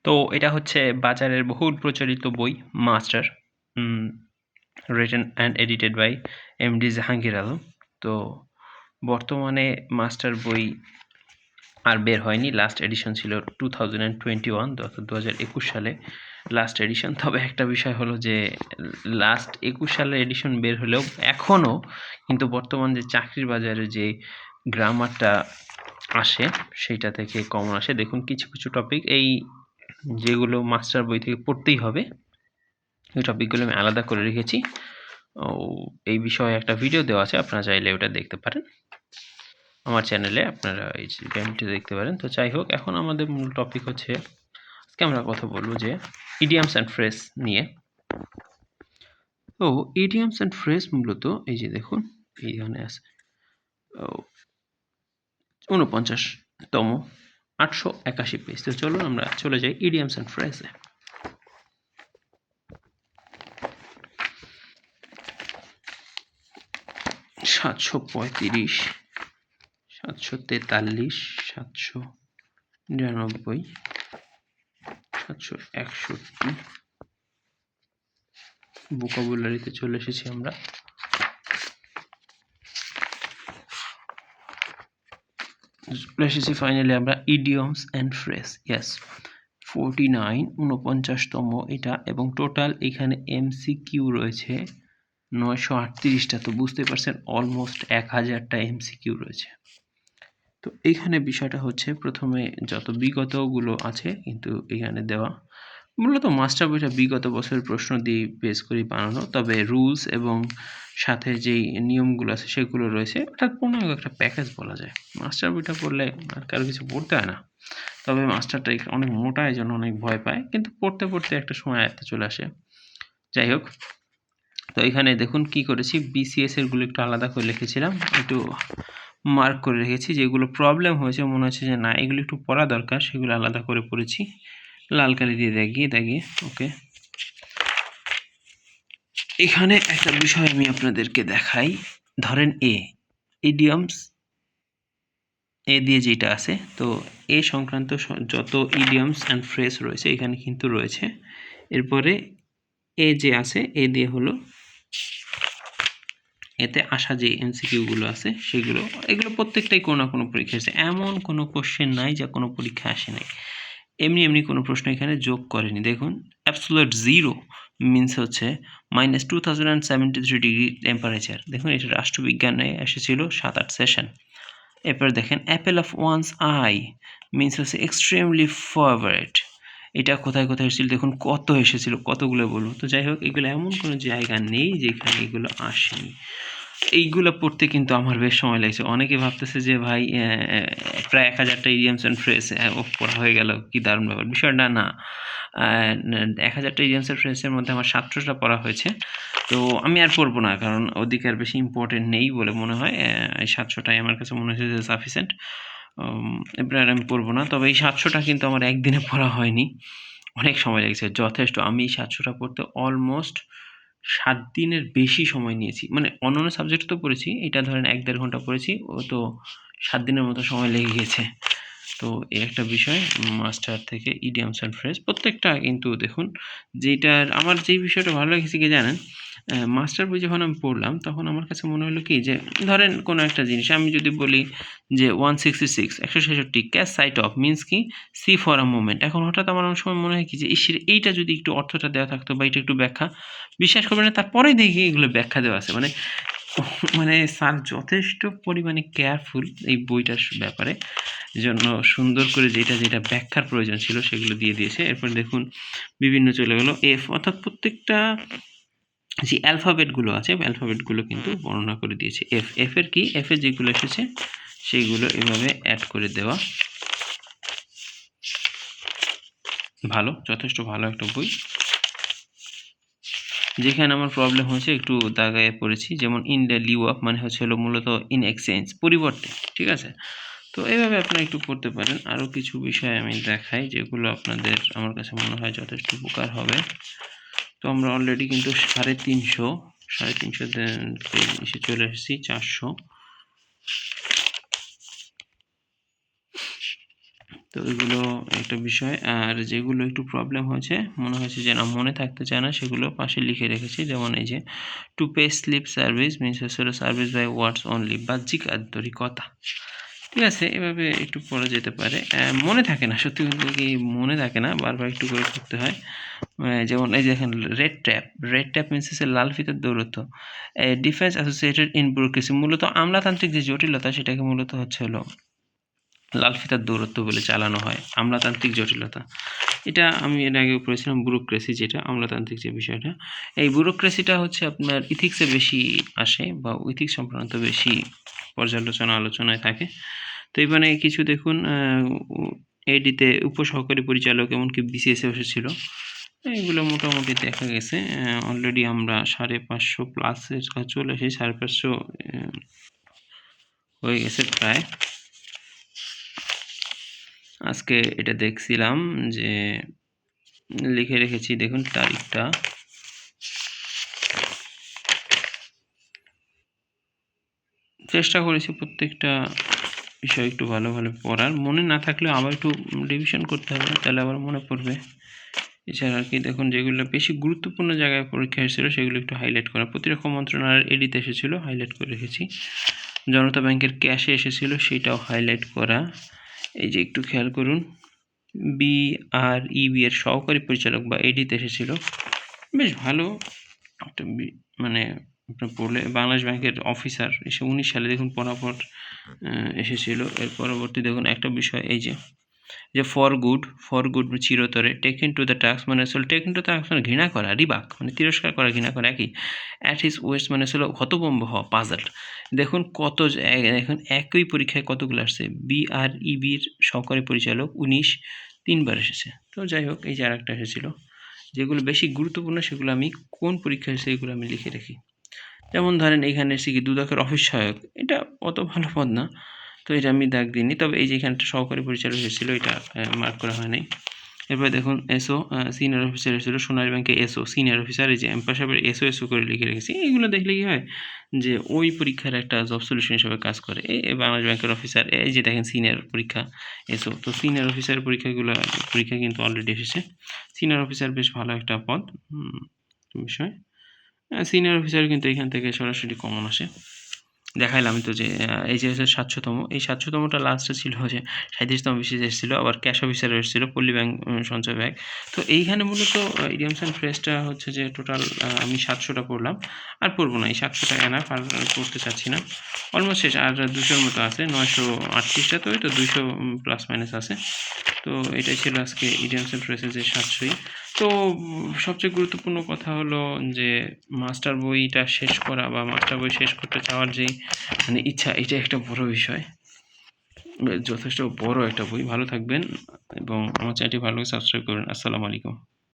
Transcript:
তো এটা হচ্ছে বাজারের বহুল প্রচলিত বই master, written and edited by MD Jahangir Alam. তো বর্তমানে মাস্টার বই আর বের হয়নি, লাস্ট এডিশন ছিল 2021, অর্থাৎ 2021 সালে লাস্ট এডিশন। তবে একটা বিষয় হলো যে লাস্ট 21 সালের এডিশন বের হলেও এখনও কিন্তু বর্তমান যে চাকরির বাজারে যে গ্রামারটা আসে সেইটা থেকে কমন আসে। দেখুন কিছু কিছু টপিক এই যেগুলো মাস্টার বই থেকে পড়তেই হবে, এই টপিকগুলো আমি আলাদা করে রেখেছি। এই বিষয়ে একটা ভিডিও দেওয়া আছে, আপনারা চাইলে ওটা দেখতে পারেন আমার চ্যানেলে, আপনারা এই ভিডিওটি দেখতে পারেন। তো যাই হোক, এখন আমাদের মূল টপিক হচ্ছে, আজকে আমরা কথা বলবো যে ইডিয়ামস অ্যান্ড ফ্রেজ নিয়ে। তো ইডিয়ামস অ্যান্ড ফ্রেজ মূলত এই যে দেখুন এইখানে আছে 49তম 881 পেজ। তো চলুন আমরা চলে যাই ইডিয়ামস অ্যান্ড ফ্রেজে। সাতশো 35, 743, 799, 761, ভোকাবুলারিতে চলে এসেছি আমরা। চলে এসেছি ফাইনালি আমরা ইডিয়মস অ্যান্ড ফ্রেজ। ইয়েস, 49, 49তম এটা, এবং টোটাল এখানে এমসিকিউ রয়েছে 938টা। তো বুঝতে পারছেন অলমোস্ট 1000টা এমসিকিউ রয়েছে। তো এইখানে বিষয়টা হচ্ছে, প্রথমে যত বিগতগুলো আছে কিন্তু এখানে দেওয়া, মূলত মাস্টার বইটা বিগত বছরের প্রশ্ন দিয়ে বেস করে বানানো, তবে রুলস এবং সাথে যেই নিয়মগুলো আছে সেগুলো রয়েছে, অর্থাৎ পূর্ণাঙ্গ একটা প্যাকেজ বলা যায়। মাস্টার বইটা পড়লে আর কারো কিছু পড়তে হয় না, তবে মাস্টারটা অনেক মোটা, এই জন্য অনেক ভয় পায়, কিন্তু পড়তে পড়তে একটা সময় আয়ত্তে চলে আসে। যাই হোক, তো এখানে দেখুন কি করেছি, বিসিএস এরগুলো একটু আলাদা করে লিখেছিলাম, একটু মার্ক করে রেখেছি, যেগুলো প্রবলেম হয়েছে মনে হচ্ছে যে না এগুলো একটু পড়া দরকার, সেগুলো আলাদা করে পড়েছি লাল কালি দিয়ে দাগিয়ে। ওকে, এখানে একটা বিষয় আমি আপনাদেরকে দেখাই। ধরেন ইডিয়মস এ দিয়ে যেটা আছে, তো এ সংক্রান্ত যত ইডিয়মস অ্যান্ড ফ্রেজ রয়েছে এখানে কিন্তু রয়েছে। এরপরে এ যে আছে, এ দিয়ে হলো এতে আসা যে এমসিকিউগুলো আছে সেগুলো, এগুলো প্রত্যেকটাই কোনো না কোনো পরীক্ষা এসেছে, এমন কোনো কোশ্চেন নাই যা কোনো পরীক্ষা আসে নাই। এমনি কোনো প্রশ্ন এখানে যোগ করেনি। দেখুন অ্যাবসোলিউট জিরো মিনস হচ্ছে -2073 ডিগ্রি টেম্পারেচার। দেখুন এটা রাষ্ট্রবিজ্ঞানে এসেছিল 7-8 সেশন। এরপর দেখেন Apple of wands I means হচ্ছে এক্সট্রিমলি ফেভারিট। এটা কোথায় কোথায় এসেছিল দেখুন, কত এসেছিল, কতগুলো বলবো। তো যাই হোক, এগুলো এমন কোনো জায়গা নেই যেখানে এগুলো আসেনি। এইগুলো পড়তে কিন্তু আমার বেশ সময় লাগছে। অনেকে ভাবতেছে যে ভাই প্রায় 1000টা ইডিয়মস অ্যান্ড ফ্রেজ পড়া হয়ে গেল, কি দারুণ ব্যাপার। বিষয়টা না, 1000টা ইডিয়মস অ্যান্ড ফ্রেজের মধ্যে আমার 700টা পড়া হয়েছে। তো আমি আর পড়বো না, কারণ ওদিকে আর বেশি ইম্পর্টেন্ট নেই বলে মনে হয়। এই 700টাই আমার কাছে মনে হচ্ছে যে সাফিসিয়েন্ট। এবার আর আমি পড়বো না। তবে এই 700টা কিন্তু আমার একদিনে পড়া হয়নি, অনেক সময় লেগেছে যথেষ্ট। আমি এই 700টা পড়তে অলমোস্ট 7 দিনের বেশি সময় নিয়েছি। মানে অন্যান্য সাবজেক্ট তো পড়েছি, এটা ধরেন 1-1.5 ঘন্টা পড়েছি, ও তো 7 দিনের মতো সময় লেগে গেছে। তো এই একটা বিষয়, মাস্টার থেকে ইডিয়মস অ্যান্ড ফ্রেজ প্রত্যেকটা কিন্তু দেখুন, যেটার আমার যেই বিষয়টা ভালো লেগেছে কি জানেন, মাস্টার বই যখন আমি পড়লাম তখন আমার কাছে মনে হলো কি, যে ধরেন কোনো একটা জিনিস আমি যদি বলি যে 166 ক্যাচ সাইট অফ মিনস কি, সি ফর আ মোমেন্ট। এখন হঠাৎ আমার অনেক সময় মনে হয় কি যে এইটা যদি একটু অর্থটা দেওয়া থাকতো বা এটা একটু ব্যাখ্যা, বিশ্বাস করবেন না তারপরেই দেখি এগুলো ব্যাখ্যা দেওয়া আছে। মানে স্যার যথেষ্ট পরিমাণে কেয়ারফুল এই বইটার ব্যাপারে, জন্য সুন্দর করে যেটা ব্যাখ্যার প্রয়োজন ছিল সেগুলো দিয়ে দিয়েছে। এরপর দেখুন বিভিন্ন চলে গেল এফ, অর্থাৎ প্রত্যেকটা যে অ্যালফাবেটগুলো আছে অ্যালফাবেটগুলো কিন্তু বর্ণনা করে দিয়েছে। এফ এর কি, এফ এর যেগুলো এসেছে সেইগুলো এভাবে অ্যাড করে দেওয়া। ভালো, যথেষ্ট ভালো একটা বই। যেখানে আমার প্রবলেম হয়েছে একটু দাগায় পড়েছি, যেমন ইন লিউ অফ মানে হচ্ছে হলো মূলত ইন এক্সচেঞ্জ, পরিবর্তে, ঠিক আছে। তো এইভাবে আপনারা একটু করতে পারেন। আরও কিছু বিষয় আমি দেখাই যেগুলো আপনাদের আমার কাছে মনে হয় যথেষ্ট উপকার হবে। তো আমরা অলরেডি কিন্তু 350 এসে চলে এসেছি 400। তো এগুলো একটা বিষয়। আর যেগুলো একটু প্রবলেম হয়েছে, মনে হয়েছে যে না মনে থাকতে চায় না, সেগুলো পাশে লিখে রেখেছি। যেমন এই যে to pay slip service means হচ্ছে সার্ভিস বাই ওয়ার্ডস অনলি, বাহ্যিক আন্তরিকতা। ঠিক আছে, এভাবে একটু পড়া যেতে পারে। মনে থাকে না, সত্যি বলতে কি মনে থাকে না, বারবার একটু করে করতে হয়। যেমন এই যে দেখেন রেড ট্যাপ মিনস হচ্ছে লাল ফিতার দৌরত্ব। ডিফেন্স অ্যাসোসিয়েটেড ইন ব্যুরোক্রেসি, মূলত আমলাতান্ত্রিক যে জটিলতা সেটাকে মূলত হচ্ছে হলো লাল ফিতার দৌরত্ব বলে চালানো হয়, আমলাতান্ত্রিক জটিলতা। এটা আমি এর আগেও পড়েছিলাম, ব্যুরোক্রেসি যেটা আমলাতান্ত্রিক যে বিষয়টা। এই ব্যুরোক্রেসিটা হচ্ছে আপনার ইথিক্সে বেশি আসে বা ইথিক্স সংক্রান্ত বেশি পর্যালোচনা আলোচনায় থাকে। তো এখানে কিছু দেখুন, এডিতে উপসহকারী পরিচালক এমনকি বিসিএসে এসেছিল। এগুলো মোটামুটি দেখা গেছে। অলরেডি আমরা 550 প্লাসের চলে এসেছি, 550 হয়ে গেছে প্রায়। আজকে এটা দেখছিলাম যে লিখে রেখেছি, দেখুন তারিখটা। চেষ্টা করেছি প্রত্যেকটা বিষয় একটু ভালো ভালো পড়ার, মনে না থাকলেও আবার একটু রিভিশন করতে হবে, তাহলে আবার মনে পড়বে। এছাড়া আর কি দেখুন, যেগুলো বেশি গুরুত্বপূর্ণ জায়গায় পরীক্ষা এসেছিলো সেগুলো একটু হাইলাইট করা। প্রতিরক্ষা মন্ত্রণালয়ের এডিতে এসেছিলো, হাইলাইট করে রেখেছি। জনতা ব্যাংকের ক্যাশে এসেছিলো, সেটাও হাইলাইট করা। এই যে একটু খেয়াল করুন, বিআরইবি এর সহকারী পরিচালক বা এডিতে এসেছিলো, বেশ ভালো একটা মানে আপনার পড়লে। বাংলাদেশ ব্যাংকের অফিসার এসে 19 সালে দেখুন পরাপর এসেছিল। এর পরবর্তী দেখুন একটা বিষয়, এই যে ফর গুড চিরতরে, টেকেন টু দ্য টাস্ক মানে আসলে টেকেন টু দ্য টাস্ক মানে ঘৃণা করা, রিবাক মানে তিরস্কার করা, ঘৃণা করা একই। অ্যাট হিজ ওয়েস্ট মানে আসলে হতভম্ব হওয়া, পাজলড। দেখুন কত এখন একই পরীক্ষায় কতগুলো আসছে। বিআরইবির সহকারী পরিচালক 19 3বার এসেছে। তো যাই হোক, এই যে আর একটা এসেছিল। যেগুলো বেশি গুরুত্বপূর্ণ সেগুলো আমি কোন পরীক্ষা এসেছে এগুলো আমি লিখে রাখি। যেমন ধরেন এখানে এসে কি দুদকের অফিস সহায়ক, এটা অত ভালো পদ না, তো এটা আমি দাগ দিইনি। তবে এই যে এখানটা সহকারী পরিচালক এসেছিল, এটা মার্ক করা হয় নাই। এরপরে দেখুন এসও সিনিয়র অফিসার এসেছিল, সোনালী ব্যাংকে এসও সিনিয়র অফিসার, এই যে এম্পায়ার সাহেবের এসও করে লিখে রেখেছি। এইগুলো দেখলে কি হয় যে ওই পরীক্ষার একটা জব সলিউশন হিসেবে কাজ করে। এই বাংলাদেশ ব্যাংকের অফিসার, এই যে দেখেন সিনিয়র পরীক্ষা এসও, তো সিনিয়র অফিসার পরীক্ষা কিন্তু অলরেডি এসেছে। সিনিয়র অফিসার বেশ ভালো একটা পদ বিষয়। সিনিয়র অফিসার কিন্তু এখান থেকে সরাসরি কমন আসে। দেখাইলাম তো যে এই যে 700তম, এই 700তমটা লাস্টে ছিল যে 37তম বিসিএস এসেছিল, আবার ক্যাশ অফিসার এসেছিল পল্লী ব্যাংক সঞ্চয় ব্যাংক। তো এইখানে মূলত ইডিয়মস অ্যান্ড ফ্রেজটা হচ্ছে যে টোটাল আমি 700টা পড়লাম, আর পড়বো না, এই 700টা এনাফ, আর পড়তে চাচ্ছি না। অলমোস্ট শেষ, আর 200-র মতো আছে, 938টা, তো এই তো 200 প্লাস মাইনাস আছে। তো এটাই ছিল আজকে ইডিয়মস অ্যান্ড ফ্রেজের যে 700ই। তো সবচেয়ে গুরুত্বপূর্ণ কথা হলো যে মাস্টার বইটা শেষ করা বা মাস্টার বই শেষ করতে চাওয়ার যেই মানে ইচ্ছা, এটা একটা বড় বিষয়, যথেষ্ট বড় একটা বই। ভালো থাকবেন এবং আমার চ্যানেলটি ভালো করে সাবস্ক্রাইব করুন। আসসালামু আলাইকুম।